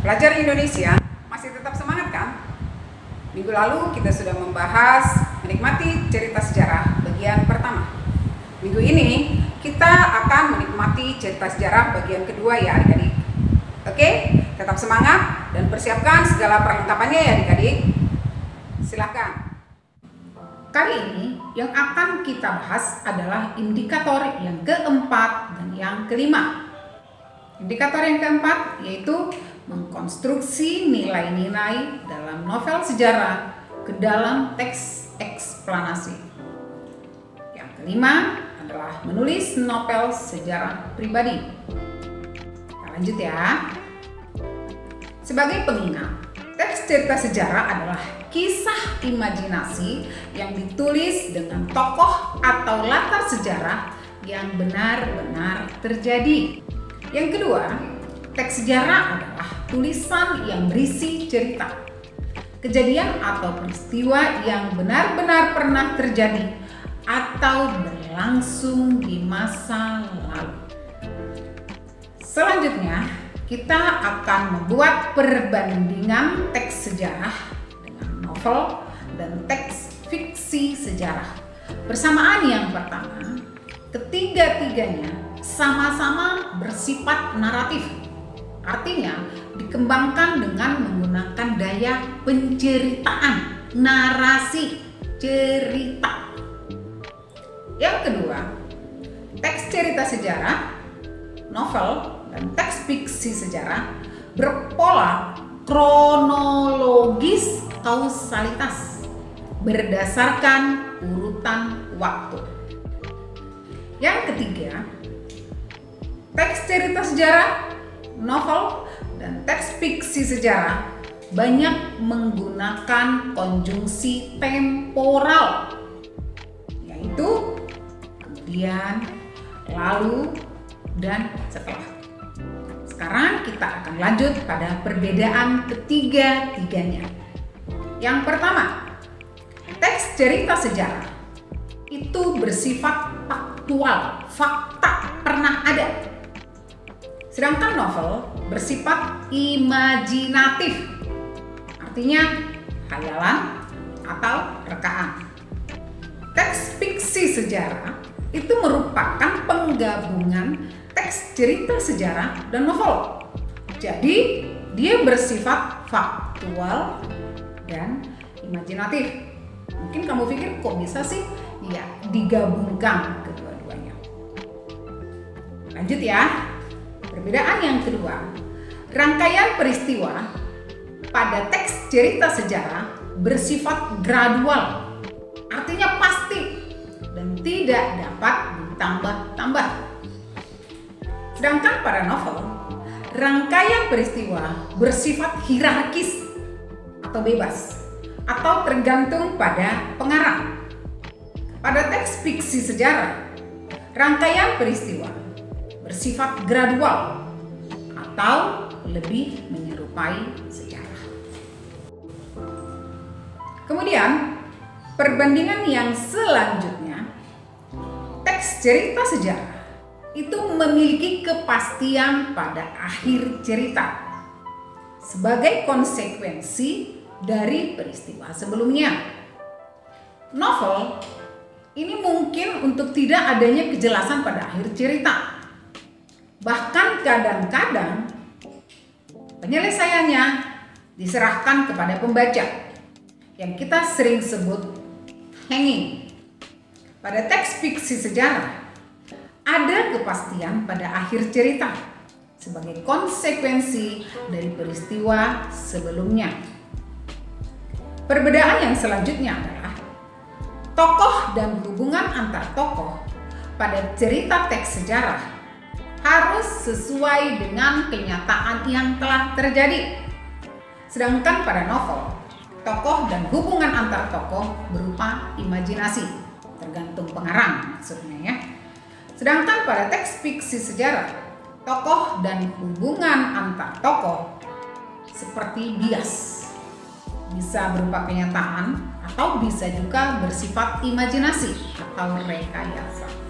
Pelajar Indonesia masih tetap semangat kan? Minggu lalu kita sudah membahas menikmati cerita sejarah bagian pertama. Minggu ini kita akan menikmati cerita sejarah bagian kedua ya adik-adik. Oke, tetap semangat dan persiapkan segala perlengkapannya ya adik-adik. Silahkan. Kali ini yang akan kita bahas adalah indikator yang keempat dan yang kelima. Indikator yang keempat yaitu mengkonstruksi nilai-nilai dalam novel sejarah ke dalam teks eksplanasi. Yang kelima adalah menulis novel sejarah pribadi. Kita lanjut ya. Sebagai pengingat, teks cerita sejarah adalah kisah imajinasi yang ditulis dengan tokoh atau latar sejarah yang benar-benar terjadi. Yang kedua, teks sejarah adalah tulisan yang berisi cerita, kejadian atau peristiwa yang benar-benar pernah terjadi atau berlangsung di masa lalu. Selanjutnya, kita akan membuat perbandingan teks sejarah dengan novel dan teks fiksi sejarah. Persamaan yang pertama, ketiga-tiganya sama-sama bersifat naratif. Artinya dikembangkan dengan menggunakan daya penceritaan, narasi, cerita. Yang kedua, teks cerita sejarah, novel, dan teks fiksi sejarah berpola kronologis kausalitas berdasarkan urutan waktu. Yang ketiga, teks cerita sejarah, novel, dan teks fiksi sejarah banyak menggunakan konjungsi temporal, yaitu kemudian, lalu, dan setelah. Sekarang kita akan lanjut pada perbedaan ketiga-tiganya. Yang pertama, teks cerita sejarah itu bersifat faktual, fakta pernah ada. Sedangkan novel bersifat imajinatif, artinya khayalan atau rekaan. Teks fiksi sejarah itu merupakan penggabungan teks cerita sejarah dan novel. Jadi dia bersifat faktual dan imajinatif. Mungkin kamu pikir kok bisa sih? Ya, digabungkan kedua-duanya. Lanjut ya. Perbedaan yang kedua, rangkaian peristiwa pada teks cerita sejarah bersifat gradual, artinya pasti dan tidak dapat ditambah-tambah. Sedangkan pada novel, rangkaian peristiwa bersifat hierarkis atau bebas, atau tergantung pada pengarang. Pada teks fiksi sejarah, rangkaian peristiwa bersifat gradual atau lebih menyerupai sejarah. Kemudian, perbandingan yang selanjutnya, teks cerita sejarah itu memiliki kepastian pada akhir cerita sebagai konsekuensi dari peristiwa sebelumnya. Novel ini mungkin untuk tidak adanya kejelasan pada akhir cerita. Bahkan kadang-kadang penyelesaiannya diserahkan kepada pembaca yang kita sering sebut hanging. Pada teks fiksi sejarah ada kepastian pada akhir cerita sebagai konsekuensi dari peristiwa sebelumnya. Perbedaan yang selanjutnya adalah tokoh dan hubungan antar tokoh pada cerita teks sejarah harus sesuai dengan kenyataan yang telah terjadi. Sedangkan pada novel, tokoh dan hubungan antar tokoh berupa imajinasi, tergantung pengarang maksudnya ya. Sedangkan pada teks fiksi sejarah, tokoh dan hubungan antar tokoh seperti bias, bisa berupa kenyataan atau bisa juga bersifat imajinasi atau rekayasa.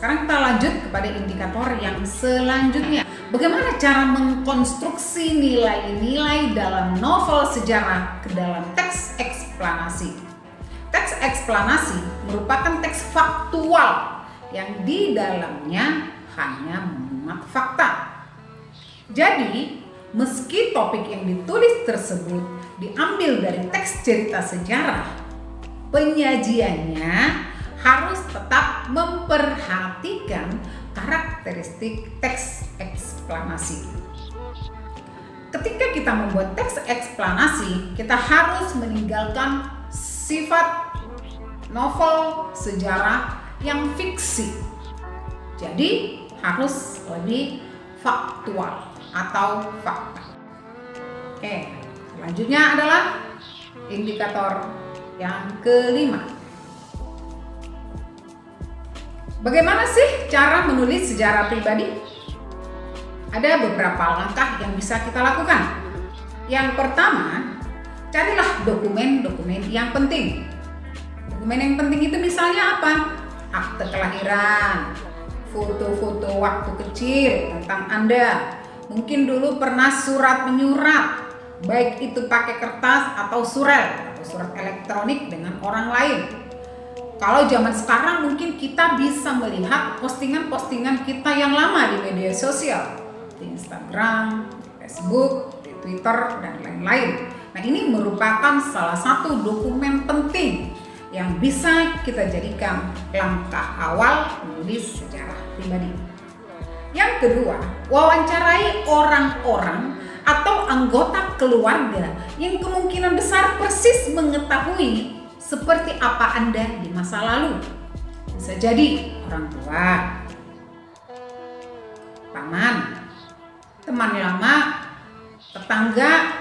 Sekarang kita lanjut kepada indikator yang selanjutnya. Bagaimana cara mengkonstruksi nilai-nilai dalam novel sejarah ke dalam teks eksplanasi? Teks eksplanasi merupakan teks faktual yang di dalamnya hanya memuat fakta. Jadi, meski topik yang ditulis tersebut diambil dari teks cerita sejarah, penyajiannya harus tetap memperhatikan karakteristik teks eksplanasi. Ketika kita membuat teks eksplanasi, kita harus meninggalkan sifat novel sejarah yang fiksi. Jadi harus lebih faktual atau fakta. Oke, selanjutnya adalah indikator yang kelima. Bagaimana sih cara menulis sejarah pribadi? Ada beberapa langkah yang bisa kita lakukan. Yang pertama, carilah dokumen-dokumen yang penting. Dokumen yang penting itu misalnya apa? Akte kelahiran, foto-foto waktu kecil tentang Anda. Mungkin dulu pernah surat menyurat, baik itu pakai kertas atau surel, atau surat elektronik dengan orang lain. Kalau zaman sekarang mungkin kita bisa melihat postingan-postingan kita yang lama di media sosial, di Instagram, di Facebook, di Twitter, dan lain-lain. Nah, ini merupakan salah satu dokumen penting yang bisa kita jadikan langkah awal menulis sejarah pribadi. Yang kedua, wawancarai orang-orang atau anggota keluarga yang kemungkinan besar persis mengetahui seperti apa Anda di masa lalu. Bisa jadi orang tua, paman, teman lama, tetangga,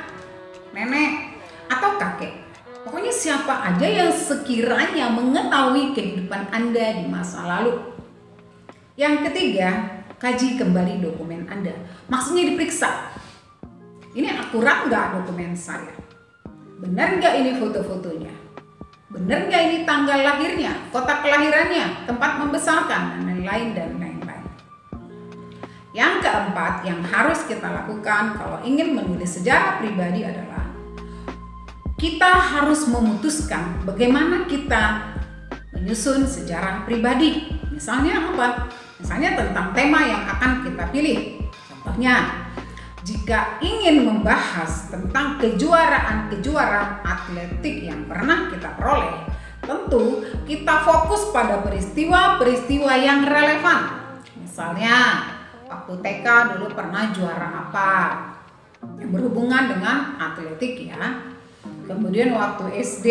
nenek, atau kakek. Pokoknya siapa aja yang sekiranya mengetahui kehidupan Anda di masa lalu. Yang ketiga, kaji kembali dokumen Anda. Maksudnya diperiksa. Ini akurat nggak dokumen saya? Benar nggak ini foto-fotonya? Benar nggak ini tanggal lahirnya, kota kelahirannya, tempat membesarkan, dan lain-lain dan lain-lain. Yang keempat yang harus kita lakukan kalau ingin menulis sejarah pribadi adalah kita harus memutuskan bagaimana kita menyusun sejarah pribadi. Misalnya apa? Misalnya tentang tema yang akan kita pilih. Contohnya, jika ingin membahas tentang kejuaraan atletik yang pernah kita peroleh, tentu kita fokus pada peristiwa-peristiwa yang relevan. Misalnya, waktu TK dulu pernah juara apa yang berhubungan dengan atletik ya. Kemudian waktu SD,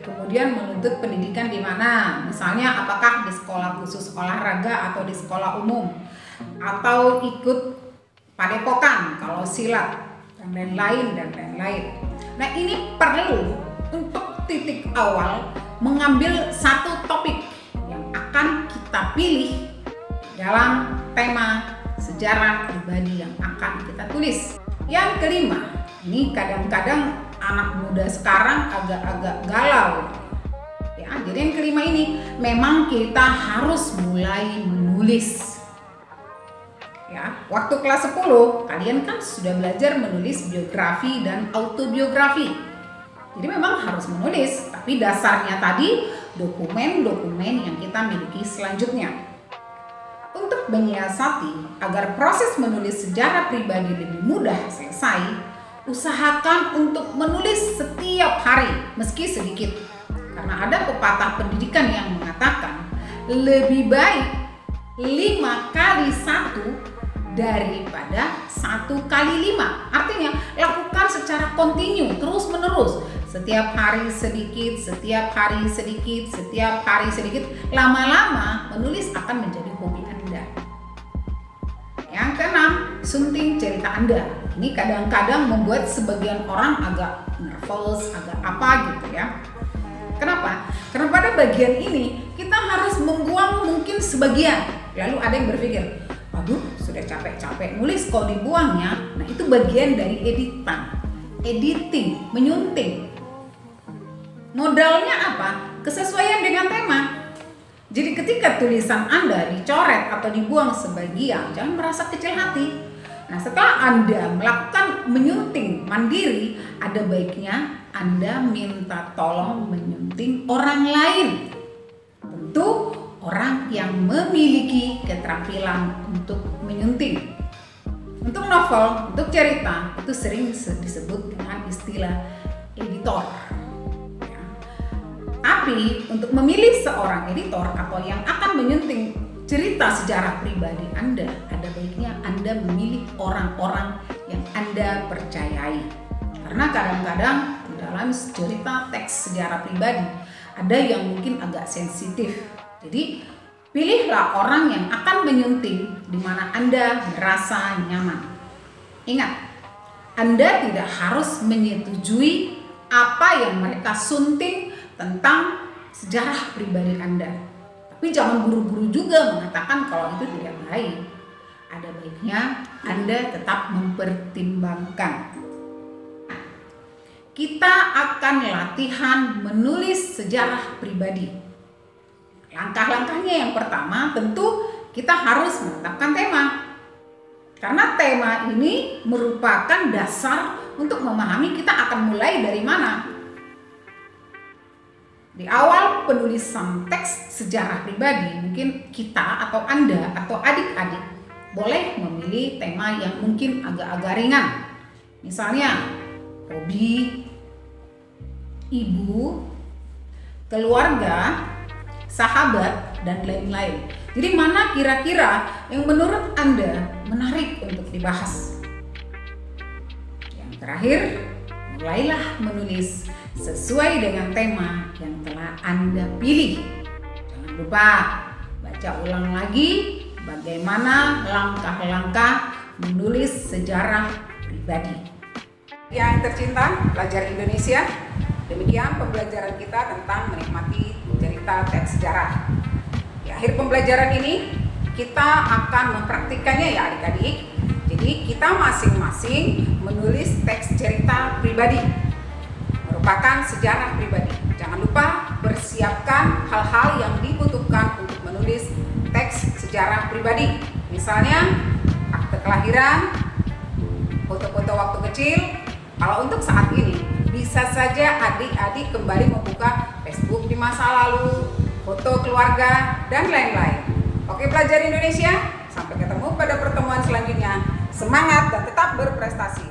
kemudian menuntut pendidikan di mana? Misalnya apakah di sekolah khusus olahraga atau di sekolah umum, atau ikut padepokan kalau silat, dan lain-lain dan lain-lain. Nah, ini perlu untuk titik awal mengambil satu topik yang akan kita pilih dalam tema sejarah pribadi yang akan kita tulis. Yang kelima, ini kadang-kadang anak muda sekarang agak-agak galau. Ya, jadi yang kelima ini memang kita harus mulai menulis. Ya, waktu kelas 10 kalian kan sudah belajar menulis biografi dan autobiografi. Jadi memang harus menulis, tapi dasarnya tadi dokumen-dokumen yang kita miliki selanjutnya. Untuk menyiasati agar proses menulis sejarah pribadi lebih mudah selesai, usahakan untuk menulis setiap hari meski sedikit. Karena ada pepatah pendidikan yang mengatakan lebih baik 5 kali 1 daripada 1 kali 5. Artinya lakukan secara kontinu, terus menerus. Setiap hari sedikit, setiap hari sedikit, setiap hari sedikit. Lama-lama menulis akan menjadi hobi Anda. Yang keenam, sunting cerita Anda. Ini kadang-kadang membuat sebagian orang agak nervous, agak apa gitu ya. Kenapa? Karena pada bagian ini kita harus membuang mungkin sebagian. Lalu ada yang berpikir, aduh sudah capek-capek nulis kok dibuangnya. Nah, itu bagian dari editing, menyunting. Modalnya apa? Kesesuaian dengan tema. Jadi ketika tulisan Anda dicoret atau dibuang sebagian, jangan merasa kecil hati. Nah, setelah Anda melakukan menyunting mandiri, ada baiknya Anda minta tolong menyunting orang lain. Tentu orang yang memiliki keterampilan untuk menyunting. Untuk novel, untuk cerita, itu sering disebut dengan istilah editor. Tapi untuk memilih seorang editor atau yang akan menyunting cerita sejarah pribadi Anda, ada baiknya Anda memilih orang-orang yang Anda percayai. Karena kadang-kadang di dalam cerita teks sejarah pribadi ada yang mungkin agak sensitif. Jadi pilihlah orang yang akan menyunting di mana Anda merasa nyaman. Ingat, Anda tidak harus menyetujui apa yang mereka sunting tentang sejarah pribadi Anda. Tapi jangan buru-buru juga mengatakan kalau itu tidak baik. Ada baiknya Anda tetap mempertimbangkan. Kita akan latihan menulis sejarah pribadi. Langkah-langkahnya yang pertama tentu kita harus menetapkan tema. Karena tema ini merupakan dasar untuk memahami kita akan mulai dari mana. Di awal penulisan teks sejarah pribadi, mungkin kita atau Anda atau adik-adik boleh memilih tema yang mungkin agak-agak ringan. Misalnya hobi, ibu, keluarga, sahabat, dan lain-lain. Jadi mana kira-kira yang menurut Anda menarik untuk dibahas? Yang terakhir, mulailah menulis sesuai dengan tema yang telah Anda pilih. Jangan lupa baca ulang lagi bagaimana langkah-langkah menulis sejarah pribadi. Yang tercinta, pelajar Indonesia, demikian pembelajaran kita tentang menikmati cerita teks sejarah. Di akhir pembelajaran ini kita akan mempraktikkannya ya adik-adik. Jadi kita masing-masing menulis teks cerita pribadi, merupakan sejarah pribadi. Jangan lupa persiapkan hal-hal yang dibutuhkan untuk menulis teks sejarah pribadi. Misalnya akte kelahiran, foto-foto waktu kecil. Kalau untuk saat ini bisa saja adik-adik kembali membuka Facebook di masa lalu, foto keluarga, dan lain-lain. Oke pelajar Indonesia, sampai ketemu pada pertemuan selanjutnya. Semangat dan tetap berprestasi.